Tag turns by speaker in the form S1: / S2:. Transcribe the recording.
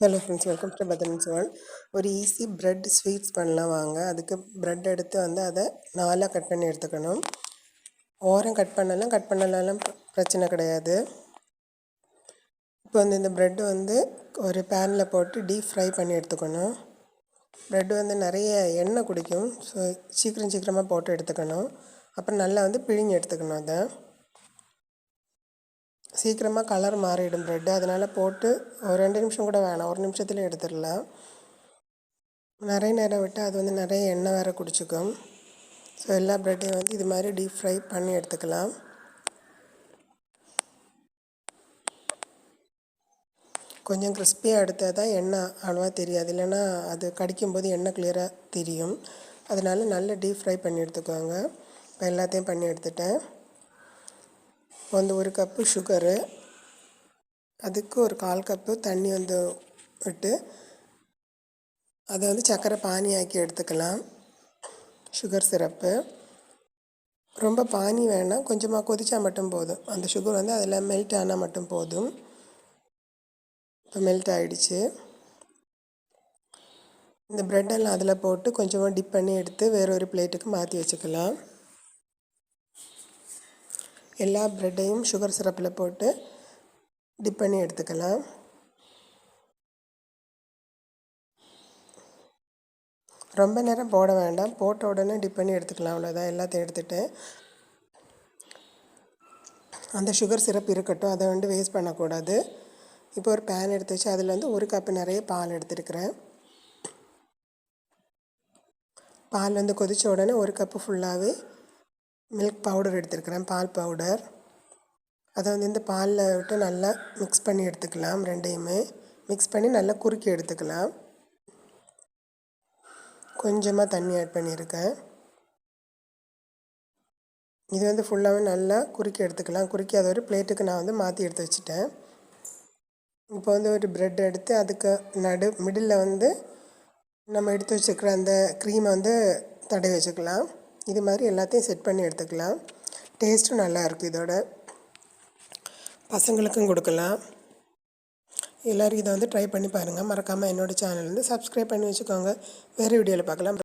S1: Hello friends, welcome to பத்ரன் சோல். ஒரு ஈஸி பிரெட் ஸ்வீட்ஸ் பண்ணலாம் வாங்க. அதுக்கு பிரெட் எடுத்து அதை 4 கட் பண்ணி எடுத்துக்கணும். ஓரம் கட் பண்ணலாம் பிரச்சனை கிடையாது. இப்போ இந்த ப்ரெட்டு ஒரு பேனில் போட்டு டீப் ஃப்ரை பண்ணி எடுத்துக்கணும். ப்ரெட்டு நிறைய எண்ணெய் குடிக்கும். ஸோ சீக்கிரமாக போட்டு எடுத்துக்கணும். அப்புறம் நல்லா பிழிஞ்சு எடுத்துக்கணும். அதை சீக்கிரமாக கலர் மாறிடும் ப்ரெட்டு. அதனால் போட்டு ஒரு 2 நிமிஷம் கூட வேணாம், 1 நிமிஷத்தில் எடுத்துடலாம். நிறைய நேரம் விட்டு அது நிறைய எண்ணெய் வேறு குடிச்சிக்கும். ஸோ எல்லா ப்ரெட்டையும் இது மாதிரி டீப் ஃப்ரை பண்ணி எடுத்துக்கலாம். கொஞ்சம் கிறிஸ்பியாக எடுத்தால் தான் எண்ணெய் அவ்வளோவா தெரியாது, இல்லைன்னா அது கடிக்கும்போது எண்ணெய் கிளியராக தெரியும். அதனால நல்லா டீப் ஃப்ரை பண்ணி எடுத்துக்கோங்க. இப்போ எல்லாத்தையும் பண்ணி எடுத்துட்டேன். ஒரு கப்பு சுகரு, அதுக்கு ஒரு 1/4 கப்பு தண்ணி விட்டு அதை சர்க்கரை பானி ஆக்கி எடுத்துக்கலாம். சுகர் சிரப்பு ரொம்ப பானி வேணாம், கொஞ்சமாக கொதிச்சா மட்டும் போதும். அந்த சுகர் அதில் மெல்ட் ஆனால் மட்டும் போதும். இப்போ மெல்ட் ஆகிடுச்சு. இந்த ப்ரெட்டெல்லாம் அதில் போட்டு கொஞ்சமாக டிப் பண்ணி எடுத்து வேறு ஒரு பிளேட்டுக்கு மாற்றி வச்சுக்கலாம். எல்லா ப்ரெட்டையும் சுகர் சிரப்பில் போட்டு டிப் பண்ணி எடுத்துக்கலாம். ரொம்ப நேரம் போட வேண்டாம், போட்ட உடனே டிப் பண்ணி எடுத்துக்கலாம். அவ்வளோதான், எல்லாத்தையும் எடுத்துகிட்டேன். அந்த சுகர் சிரப் இருக்கட்டும், அதை வேஸ்ட் பண்ணக்கூடாது. இப்போ ஒரு பேன் எடுத்து வச்சு அதில் 1 கப்பு நிறைய பால் எடுத்துருக்கிறேன். பால் கொதித்த உடனே 1 கப்பு ஃபுல்லாகவே மில்க் பவுடர் எடுத்துருக்கிறேன், பால் பவுடர். அதை இந்த பாலில் விட்டு நல்லா மிக்ஸ் பண்ணி எடுத்துக்கலாம். ரெண்டையுமே மிக்ஸ் பண்ணி நல்லா குறுக்கி எடுத்துக்கலாம். கொஞ்சமாக தண்ணி ஆட் பண்ணியிருக்கேன். இது ஃபுல்லாகவே நல்லா குறுக்கி எடுத்துக்கலாம். குறுக்கி அதை ஒரு பிளேட்டுக்கு நான் மாற்றி எடுத்து வச்சுட்டேன். இப்போ ஒரு ப்ரெட் எடுத்து அதுக்கு மிடில் நம்ம எடுத்து வச்சுக்கிற அந்த க்ரீமை தடவி வச்சுக்கலாம். இது மாதிரி எல்லாத்தையும் செட் பண்ணி எடுத்துக்கலாம். டேஸ்ட்டும் நல்லாயிருக்கும். இதோட பசங்களுக்கும் கொடுக்கலாம். எல்லோரும் இதை ட்ரை பண்ணி பாருங்கள். மறக்காமல் என்னோடய சேனல் சப்ஸ்கிரைப் பண்ணி வச்சுக்கோங்க. வேறு வீடியோவில் பார்க்கலாம்.